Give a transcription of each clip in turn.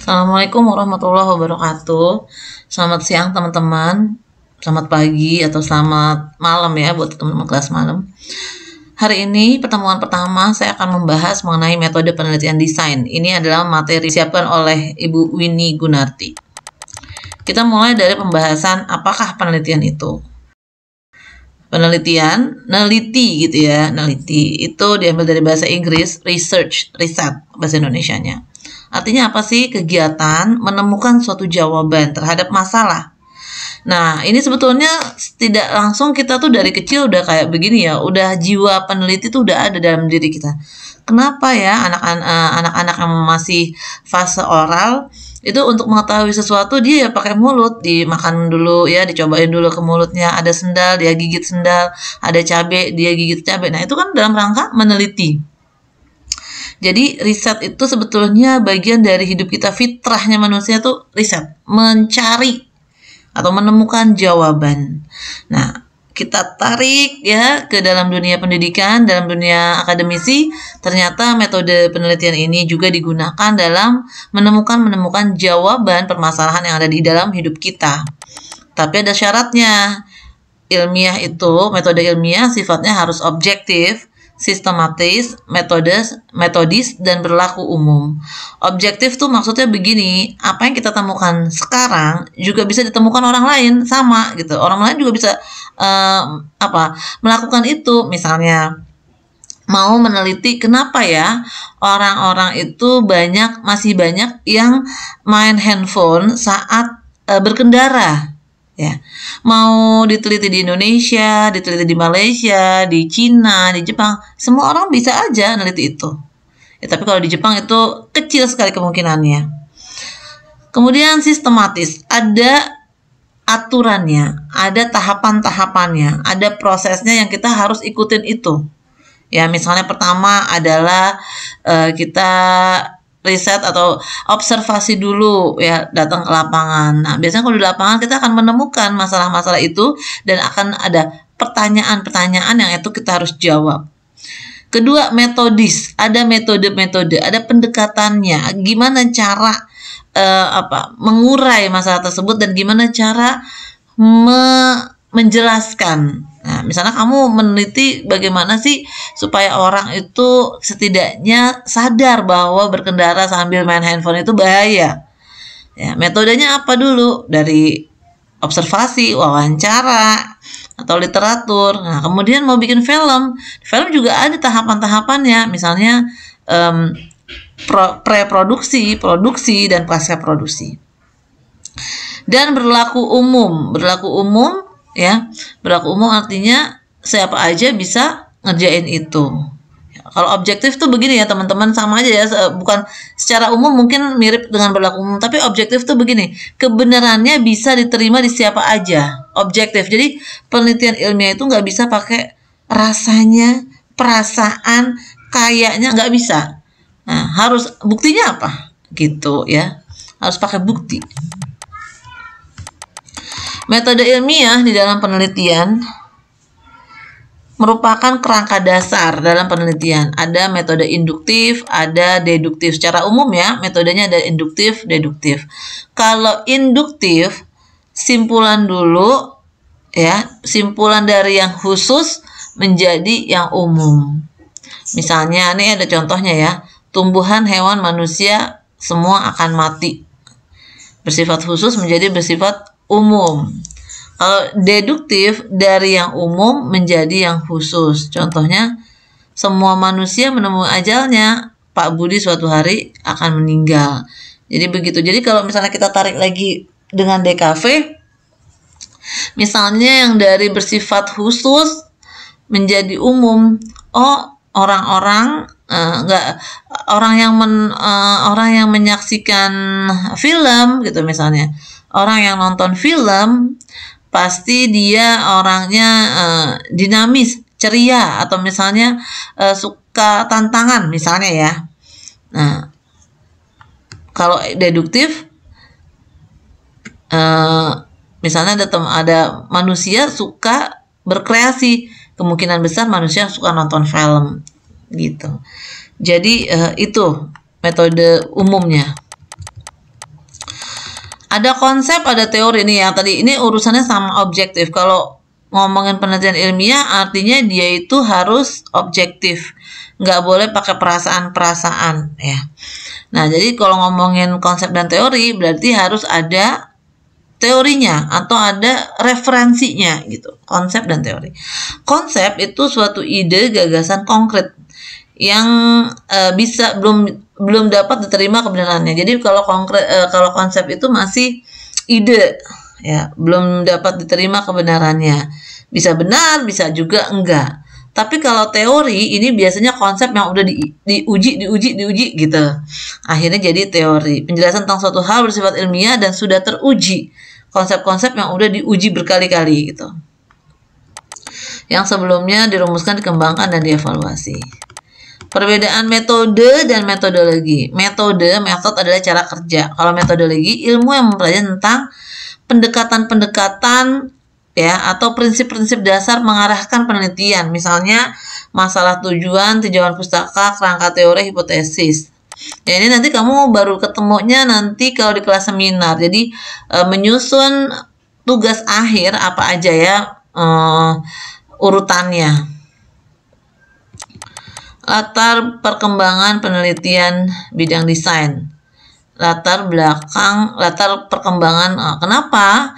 Assalamualaikum warahmatullahi wabarakatuh. Selamat siang teman-teman, selamat pagi atau selamat malam ya buat teman-teman kelas malam. Hari ini pertemuan pertama saya akan membahas mengenai metode penelitian desain. Ini adalah materi disiapkan oleh Ibu Winnie Gunarti. Kita mulai dari pembahasan apakah penelitian itu. Penelitian, neliti gitu ya, neliti itu diambil dari bahasa Inggris, research, riset bahasa Indonesianya. Artinya apa sih? Kegiatan menemukan suatu jawaban terhadap masalah. Nah, ini sebetulnya tidak langsung kita tuh dari kecil udah kayak begini ya, udah jiwa peneliti tuh udah ada dalam diri kita. Kenapa ya anak-anak yang masih fase oral itu untuk mengetahui sesuatu dia ya pakai mulut, dimakan dulu ya, dicobain dulu ke mulutnya, ada sendal dia gigit sendal, ada cabai dia gigit cabai. Nah, itu kan dalam rangka meneliti. Jadi riset itu sebetulnya bagian dari hidup kita, fitrahnya manusia tuh riset, mencari atau menemukan jawaban. Nah, kita tarik ya ke dalam dunia pendidikan, dalam dunia akademisi, ternyata metode penelitian ini juga digunakan dalam menemukan jawaban permasalahan yang ada di dalam hidup kita. Tapi ada syaratnya. Ilmiah itu, metode ilmiah sifatnya harus objektif, sistematis, metodis, dan berlaku umum. Objektif tuh maksudnya begini, apa yang kita temukan sekarang juga bisa ditemukan orang lain sama gitu. Orang lain juga bisa melakukan itu. Misalnya mau meneliti kenapa ya orang-orang itu masih banyak yang main handphone saat berkendara. Ya, mau diteliti di Indonesia, diteliti di Malaysia, di Cina, di Jepang, semua orang bisa aja neliti itu. Ya, tapi kalau di Jepang itu kecil sekali kemungkinannya. Kemudian sistematis, ada aturannya, ada tahapan-tahapannya, ada prosesnya yang kita harus ikutin itu. Ya, misalnya pertama adalah kita riset atau observasi dulu ya, datang ke lapangan. Nah, biasanya kalau di lapangan kita akan menemukan masalah-masalah itu dan akan ada pertanyaan-pertanyaan yang itu kita harus jawab. Kedua, metodis, ada metode-metode, ada pendekatannya, gimana cara mengurai masalah tersebut dan gimana cara menjelaskan. Nah, misalnya kamu meneliti bagaimana sih supaya orang itu setidaknya sadar bahwa berkendara sambil main handphone itu bahaya. Ya, metodenya apa dulu? Dari observasi, wawancara, atau literatur. Nah, kemudian mau bikin film. Film juga ada tahapan-tahapannya. Misalnya pre-produksi, produksi, dan pasca produksi. Dan berlaku umum ya, berlaku umum artinya siapa aja bisa ngerjain itu. Ya, kalau objektif tuh begini ya teman-teman, sama aja ya, bukan secara umum mungkin mirip dengan berlaku umum, tapi objektif tuh begini, kebenarannya bisa diterima di siapa aja, objektif. Jadi penelitian ilmiah itu nggak bisa pakai rasanya, perasaan, kayaknya nggak bisa. Nah, harus buktinya apa gitu ya, harus pakai bukti. Metode ilmiah di dalam penelitian merupakan kerangka dasar dalam penelitian. Ada metode induktif, ada deduktif. Secara umum ya, metodenya ada induktif, deduktif. Kalau induktif, simpulan dulu ya, simpulan dari yang khusus menjadi yang umum. Misalnya, ini ada contohnya ya, tumbuhan, hewan, manusia semua akan mati. Bersifat khusus menjadi bersifat umum. Kalau deduktif, dari yang umum menjadi yang khusus. Contohnya, semua manusia menemui ajalnya, Pak Budi suatu hari akan meninggal. Jadi begitu. Jadi kalau misalnya kita tarik lagi dengan DKV, misalnya yang dari bersifat khusus menjadi umum. Oh, orang yang menyaksikan film gitu misalnya. Orang yang nonton film pasti dia orangnya dinamis, ceria, atau misalnya suka tantangan misalnya ya. Nah, kalau deduktif misalnya ada manusia suka berkreasi, kemungkinan besar manusia suka nonton film gitu. Jadi itu metode umumnya. Ada konsep, ada teori nih ya. Tadi ini urusannya sama objektif. Kalau ngomongin penelitian ilmiah, artinya dia itu harus objektif. Nggak boleh pakai perasaan-perasaan ya. Nah, jadi kalau ngomongin konsep dan teori, berarti harus ada teorinya atau ada referensinya gitu. Konsep dan teori. Konsep itu suatu ide, gagasan konkret yang bisa belum dapat diterima kebenarannya. Jadi kalau kalau konsep itu masih ide ya, belum dapat diterima kebenarannya. Bisa benar, bisa juga enggak. Tapi kalau teori ini biasanya konsep yang udah diuji gitu. Akhirnya jadi teori. Penjelasan tentang suatu hal bersifat ilmiah dan sudah teruji. Konsep-konsep yang udah diuji berkali-kali gitu. Yang sebelumnya dirumuskan, dikembangkan, dan dievaluasi. Perbedaan metode dan metodologi. Metode adalah cara kerja. Kalau metodologi, ilmu yang mempelajari tentang pendekatan-pendekatan ya, atau prinsip-prinsip dasar mengarahkan penelitian. Misalnya masalah tujuan pustaka, kerangka teori, hipotesis. Ya, ini nanti kamu baru ketemunya nanti kalau di kelas seminar. Jadi menyusun tugas akhir apa aja ya urutannya. Latar perkembangan penelitian bidang desain. Latar perkembangan kenapa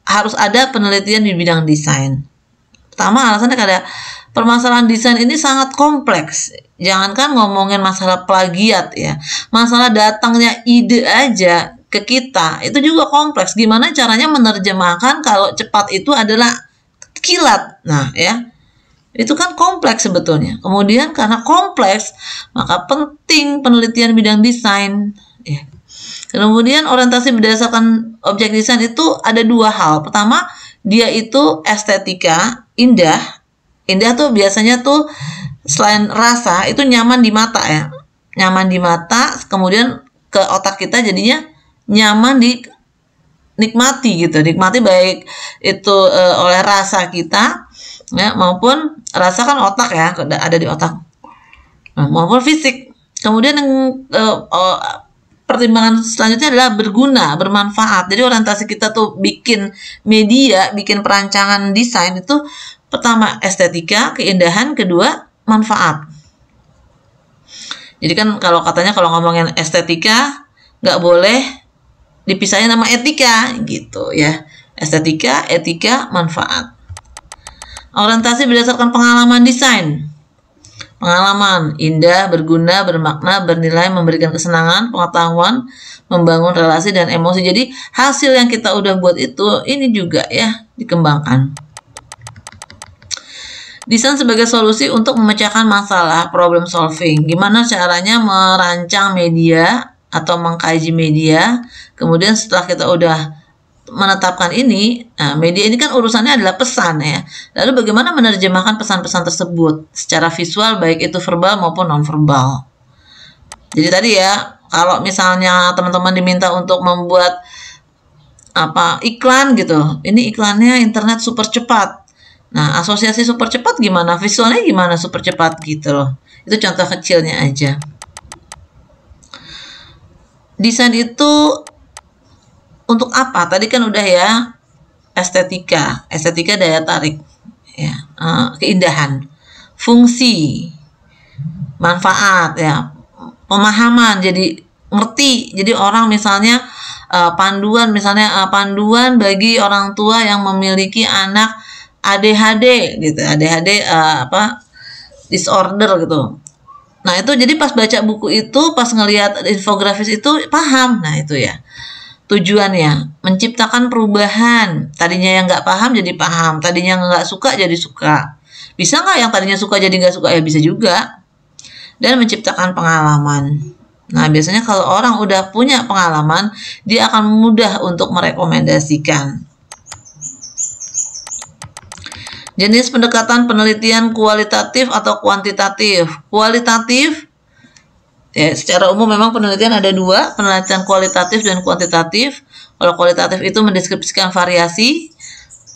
harus ada penelitian di bidang desain. Pertama, alasannya ada permasalahan desain ini sangat kompleks. Jangankan ngomongin masalah plagiat ya, masalah datangnya ide aja ke kita itu juga kompleks. Gimana caranya menerjemahkan kalau cepat itu adalah kilat. Nah ya, itu kan kompleks sebetulnya. Kemudian karena kompleks, maka penting penelitian bidang desain. Ya. Kemudian orientasi berdasarkan objek desain itu ada dua hal. Pertama, dia itu estetika, indah. Indah tuh biasanya tuh selain rasa itu nyaman di mata ya. Nyaman di mata, kemudian ke otak kita jadinya nyaman dinikmati gitu. Nikmati baik itu oleh rasa kita ya, maupun rasa kan otak ya, ada di otak, maupun fisik. Kemudian yang pertimbangan selanjutnya adalah berguna, bermanfaat. Jadi orientasi kita tuh bikin media, bikin perancangan desain itu pertama estetika, keindahan, kedua manfaat. Jadi kan kalau katanya kalau ngomongin estetika nggak boleh dipisahin sama etika gitu ya. Estetika, etika, manfaat. Orientasi berdasarkan pengalaman desain. Pengalaman indah, berguna, bermakna, bernilai, memberikan kesenangan, pengetahuan, membangun relasi dan emosi. Jadi hasil yang kita udah buat itu ini juga ya dikembangkan. Desain sebagai solusi untuk memecahkan masalah, problem solving. Gimana caranya merancang media atau mengkaji media. Kemudian setelah kita udah menetapkan ini, nah media ini kan urusannya adalah pesan ya. Lalu bagaimana menerjemahkan pesan-pesan tersebut secara visual, baik itu verbal maupun non-verbal. Jadi tadi ya, kalau misalnya teman-teman diminta untuk membuat iklan gitu, ini iklannya internet super cepat. Nah, asosiasi super cepat gimana? Visualnya gimana super cepat gitu loh. Itu contoh kecilnya aja. Desain itu untuk apa? Tadi kan udah ya, estetika daya tarik, ya, keindahan, fungsi, manfaat, ya, pemahaman, jadi ngerti. Jadi orang misalnya panduan bagi orang tua yang memiliki anak ADHD gitu, ADHD disorder gitu. Nah itu jadi pas baca buku itu, pas ngelihat infografis itu paham. Nah itu ya. Tujuannya menciptakan perubahan. Tadinya yang nggak paham jadi paham, tadinya nggak suka jadi suka. Bisa nggak yang tadinya suka jadi nggak suka? Ya bisa juga. Dan menciptakan pengalaman. Nah biasanya kalau orang udah punya pengalaman, dia akan mudah untuk merekomendasikan. Jenis pendekatan penelitian kualitatif atau kuantitatif. Kualitatif ya, secara umum memang penelitian ada dua, penelitian kualitatif dan kuantitatif. Kalau kualitatif itu mendeskripsikan variasi,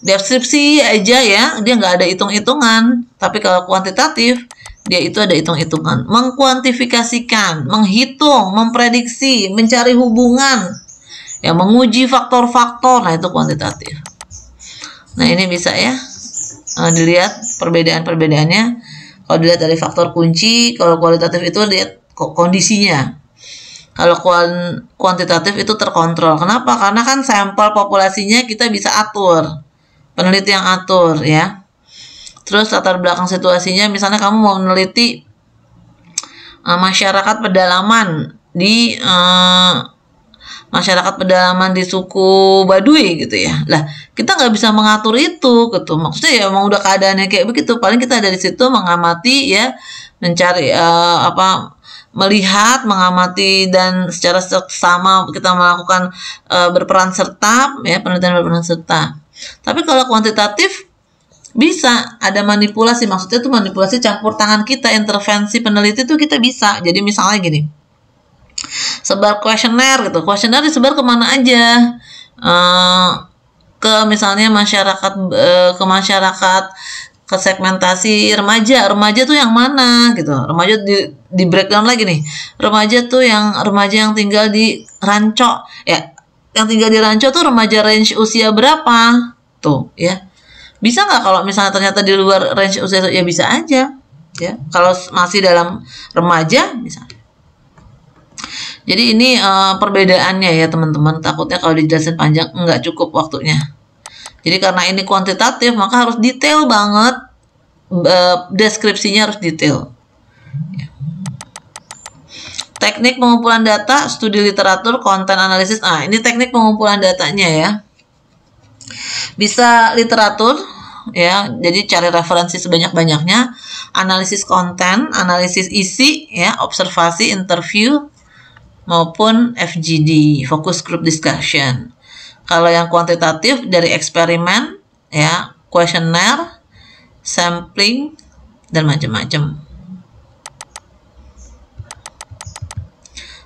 deskripsi aja ya, dia nggak ada hitung-hitungan. Tapi kalau kuantitatif, dia itu ada hitung-hitungan, mengkuantifikasikan, menghitung, memprediksi, mencari hubungan. yang menguji faktor-faktor. Nah, itu kuantitatif. Nah, ini bisa ya dilihat perbedaan-perbedaannya. Kalau dilihat dari faktor kunci, kalau kualitatif itu lihat kondisinya. Kalau kuantitatif itu terkontrol. Kenapa? Karena kan sampel populasinya kita bisa atur, peneliti yang atur ya. Terus latar belakang situasinya, misalnya kamu mau meneliti masyarakat pedalaman di suku Baduy gitu ya. Lah, kita nggak bisa mengatur itu gitu. Maksudnya ya emang udah keadaannya kayak begitu. Paling kita dari situ mengamati ya, mencari melihat, mengamati, dan secara sama kita melakukan berperan serta ya, penelitian berperan serta. Tapi kalau kuantitatif bisa ada manipulasi, maksudnya tuh manipulasi campur tangan kita, intervensi peneliti tuh kita bisa. Jadi misalnya gini, sebar kuesioner gitu, kuesioner disebar kemana aja, ke misalnya masyarakat, ke segmentasi remaja tuh yang mana gitu, remaja di breakdown lagi nih, remaja yang tinggal di Ranco ya, yang tinggal di Ranco tuh remaja range usia berapa tuh ya, bisa nggak kalau misalnya ternyata di luar range usia ya, bisa aja ya, kalau masih dalam remaja misalnya. Jadi ini perbedaannya ya teman-teman, takutnya kalau dijelasin panjang nggak cukup waktunya. Jadi karena ini kuantitatif maka harus detail banget, deskripsinya harus detail. Teknik pengumpulan data, studi literatur, konten analisis. Nah, ini teknik pengumpulan datanya ya. Bisa literatur ya, jadi cari referensi sebanyak-banyaknya, analisis konten, analisis isi ya, observasi, interview, maupun FGD, focus group discussion. Kalau yang kuantitatif dari eksperimen ya, kuesioner, sampling, dan macam-macam.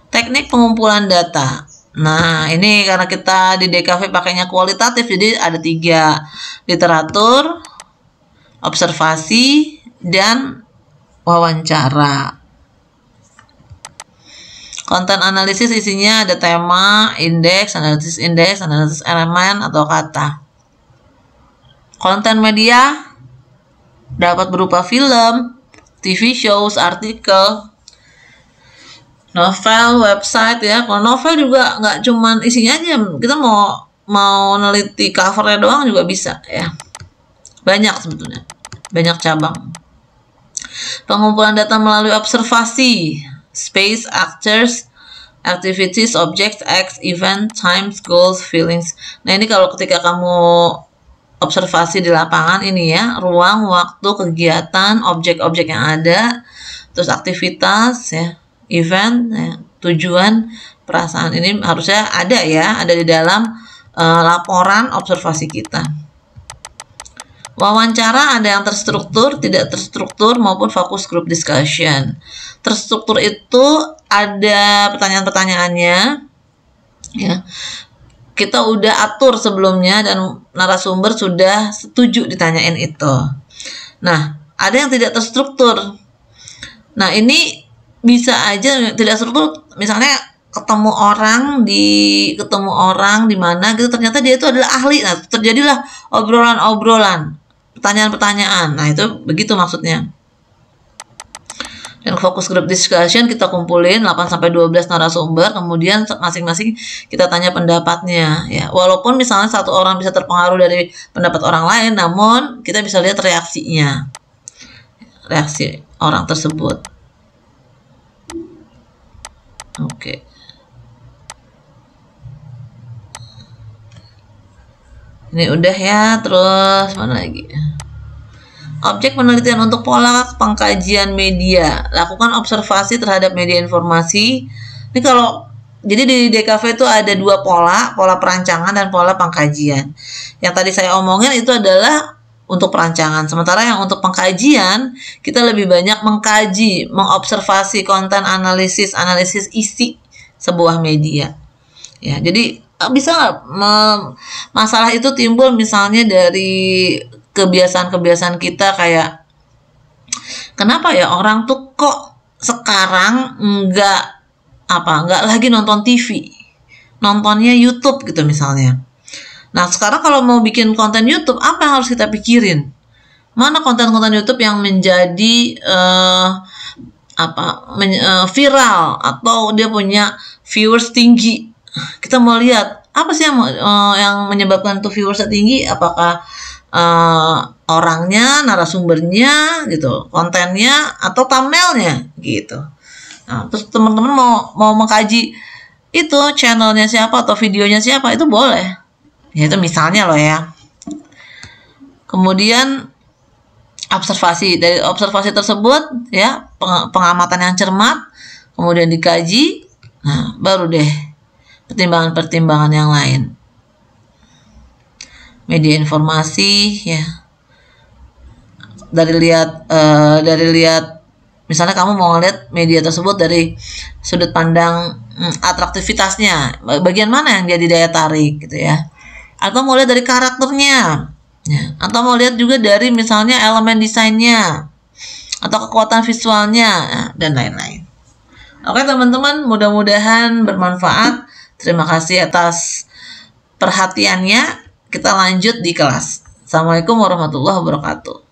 Teknik pengumpulan data. Nah, ini karena kita di DKV pakainya kualitatif, jadi ada 3, literatur, observasi, dan wawancara. Konten analisis isinya ada tema, analisis indeks, analisis elemen atau kata. Konten media dapat berupa film, TV shows, artikel, novel, website ya. Kalau novel juga nggak cuman isinya aja, kita mau neliti covernya doang juga bisa ya. Banyak sebetulnya, banyak cabang. Pengumpulan data melalui observasi, space, actors, activities, objects, acts, event, times, goals, feelings. Nah, ini kalau ketika kamu observasi di lapangan ini ya, ruang, waktu, kegiatan, objek-objek yang ada, terus aktivitas ya, event ya, tujuan, perasaan, ini harusnya ada ya, ada di dalam laporan observasi kita. Wawancara ada yang terstruktur, tidak terstruktur, maupun focus group discussion. Terstruktur itu ada pertanyaan-pertanyaannya ya, kita udah atur sebelumnya dan narasumber sudah setuju ditanyain itu. Nah, ada yang tidak terstruktur. Nah, ini bisa aja tidak terstruktur, misalnya ketemu orang di mana gitu, ternyata dia itu adalah ahli. Nah, terjadilah obrolan-obrolan, pertanyaan-pertanyaan. Nah, itu begitu maksudnya. Dan fokus group discussion kita kumpulin 8-12 narasumber, kemudian masing-masing kita tanya pendapatnya ya. Walaupun misalnya satu orang bisa terpengaruh dari pendapat orang lain, namun kita bisa lihat reaksinya, reaksi orang tersebut. Oke. Ini udah ya, terus mana lagi? Objek penelitian untuk pola pengkajian media. Lakukan observasi terhadap media informasi. Ini kalau jadi di DKV itu ada 2 pola perancangan dan pola pengkajian. Yang tadi saya omongin itu adalah untuk perancangan. Sementara yang untuk pengkajian, kita lebih banyak mengkaji, mengobservasi konten, analisis isi sebuah media. Ya, jadi bisa nggak masalah itu timbul misalnya dari kebiasaan-kebiasaan kita, kayak kenapa ya orang tuh kok sekarang nggak lagi nonton TV, nontonnya YouTube gitu misalnya. Nah, sekarang kalau mau bikin konten YouTube, apa yang harus kita pikirin? Mana konten-konten YouTube yang menjadi viral atau dia punya viewers tinggi? Kita mau lihat apa sih yang menyebabkan tuh viewers tinggi? Apakah orangnya, narasumbernya, gitu, kontennya, atau thumbnailnya, gitu. Nah, terus teman-teman mau mengkaji itu channelnya siapa atau videonya siapa, itu boleh. Ya, itu misalnya loh ya. Kemudian observasi, dari observasi tersebut ya, pengamatan yang cermat, kemudian dikaji, nah baru deh pertimbangan-pertimbangan yang lain. Media informasi ya, dari lihat misalnya kamu mau lihat media tersebut dari sudut pandang atraktivitasnya, bagian mana yang jadi daya tarik gitu ya, atau mau lihat dari karakternya ya, atau mau lihat juga dari misalnya elemen desainnya atau kekuatan visualnya dan lain-lain. Oke teman-teman, mudah-mudahan bermanfaat. Terima kasih atas perhatiannya. Kita lanjut di kelas. Assalamualaikum warahmatullahi wabarakatuh.